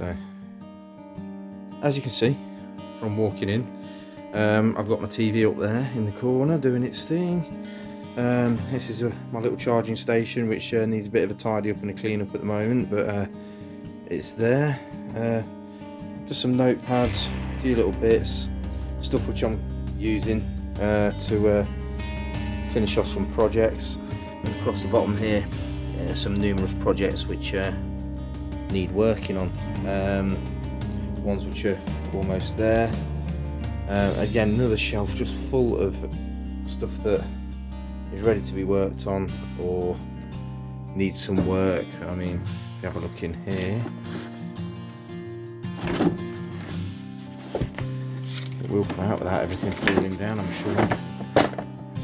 So, as you can see from walking in, I've got my TV up there in the corner doing its thing. This is my little charging station, which needs a bit of a tidy up and a clean up at the moment, but it's there. Just some notepads, a few little bits, stuff which I'm using to finish off some projects. And across the bottom here, some numerous projects which need working on. Ones which are almost there. Again, another shelf just full of stuff that is ready to be worked on or needs some work. I mean, if you have a look in here, it will come out without everything falling down, I'm sure.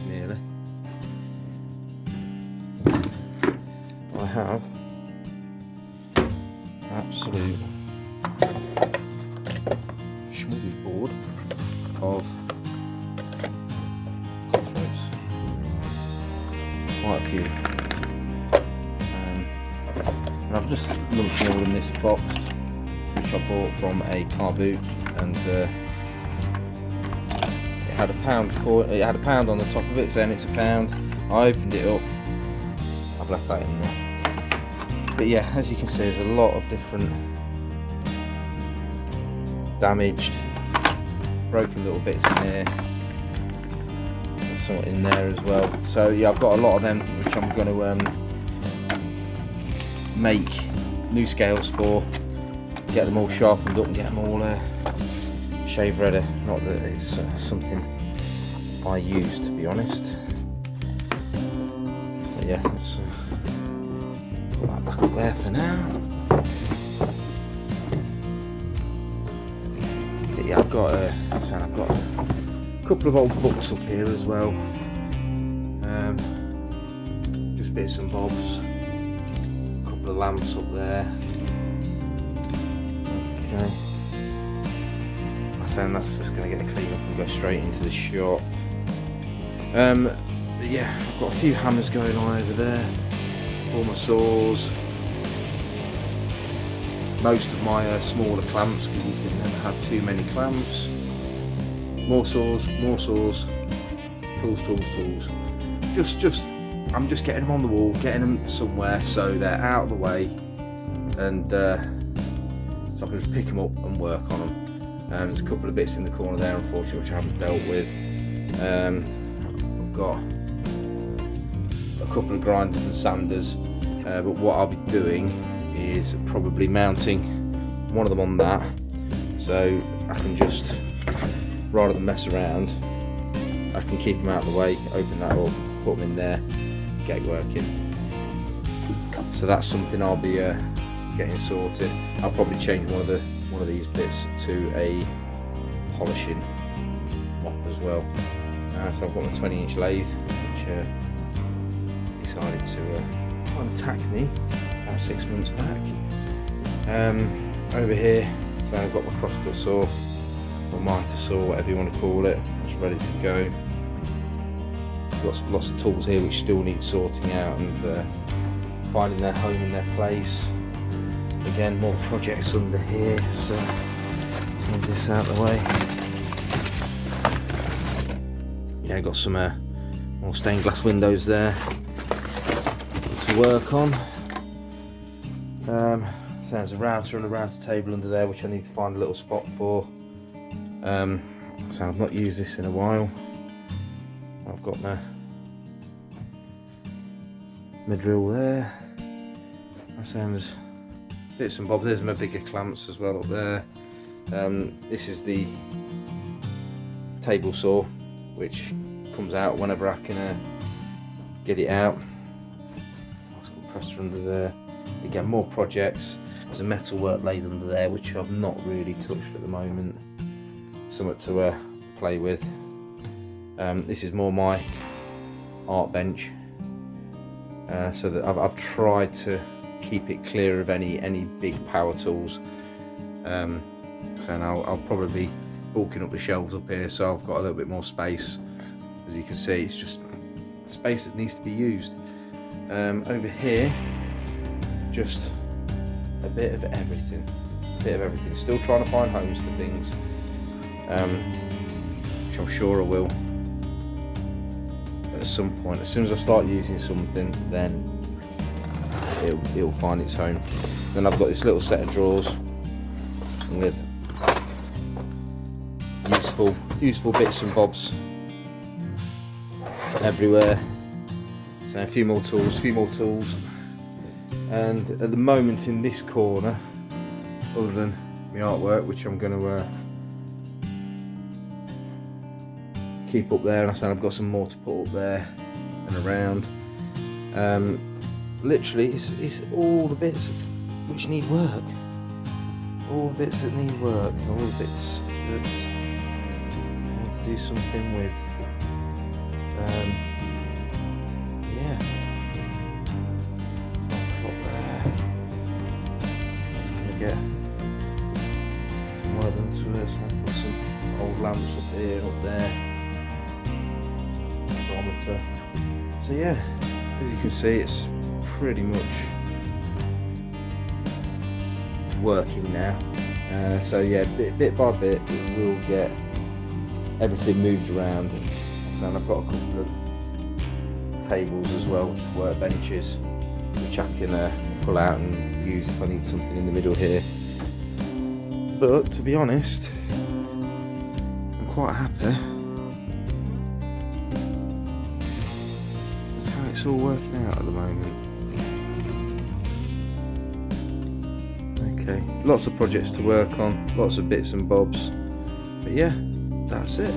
Nearly. I have absolute smorgasbord of cockroaches. Quite a few. And I've just lumped them all in this box, which I bought from a car boot, and it had a pound on the top of it saying it's a pound. I opened it up, I've left that in there. But yeah, as you can see, there's a lot of different damaged, broken little bits in here. There's some in there as well. So yeah, I've got a lot of them which I'm going to make new scales for, get them all sharpened up and get them all shave ready. Not that it's something I use, to be honest. But yeah, let's put that back up there for now. But yeah, I've got a couple of old books up here as well. Just bits and bobs. A couple of lamps up there. Okay. That's just going to get a clean up and go straight into the shop. But yeah, I've got a few hammers going on over there, all my saws, most of my smaller clamps, because you can never have too many clamps. More saws, tools. I'm just getting them on the wall, getting them somewhere so they're out of the way, and so I can just pick them up and work on them. There's a couple of bits in the corner there, unfortunately, which I haven't dealt with. I've got a couple of grinders and sanders, but what I'll be doing is probably mounting one of them on that, so I can just, rather than mess around, I can keep them out of the way, open that up, put them in there, get working. So that's something I'll be getting sorted. I'll probably change one of these bits to a polishing mop as well. So I've got my 20-inch lathe, which decided to kind of attack me about 6 months back. Over here, so I've got my crosscut saw, or miter saw, whatever you want to call it. It's ready to go. Lots of tools here which still need sorting out and finding their home and their place. Again, more projects under here, so move this out of the way. Yeah, got some more stained glass windows there to work on. So there's a router and a router table under there, which I need to find a little spot for. So I've not used this in a while. I've got my drill there. There's bits and bobs. There's my bigger clamps as well up there. This is the table saw, which comes out whenever I can get it out. I've got a presser under there. Again, more projects. There's a metalwork lathe under there, which I've not really touched at the moment. Something to play with. This is more my art bench. So that I've tried to keep it clear of any big power tools. So now I'll probably be bulking up the shelves up here, so I've got a little bit more space. As you can see, it's just space that needs to be used. Over here, just a bit of everything. bit of everything. Still trying to find homes for things, which I'm sure I will at some point. As soon as I start using something, then it'll find its home. Then I've got this little set of drawers with useful bits and bobs everywhere. So a few more tools, and at the moment in this corner, other than my artwork, which I'm going to keep up there, and I said I've got some more to put up there and around. Literally, it's all the bits which need work, all the bits that need work, all the bits that I need to do something with. Yeah. Get some work done to it. So I've got some old lamps up here and up there, barometer. So yeah, as you can see, it's pretty much working now. So yeah, bit by bit we'll get everything moved around. So I've got a couple of tables as well, just workbenches, which I can pull out and use if I need something in the middle here. But to be honest, I'm quite happy with how it's all working out at the moment. Okay, lots of projects to work on, lots of bits and bobs, but yeah, that's it.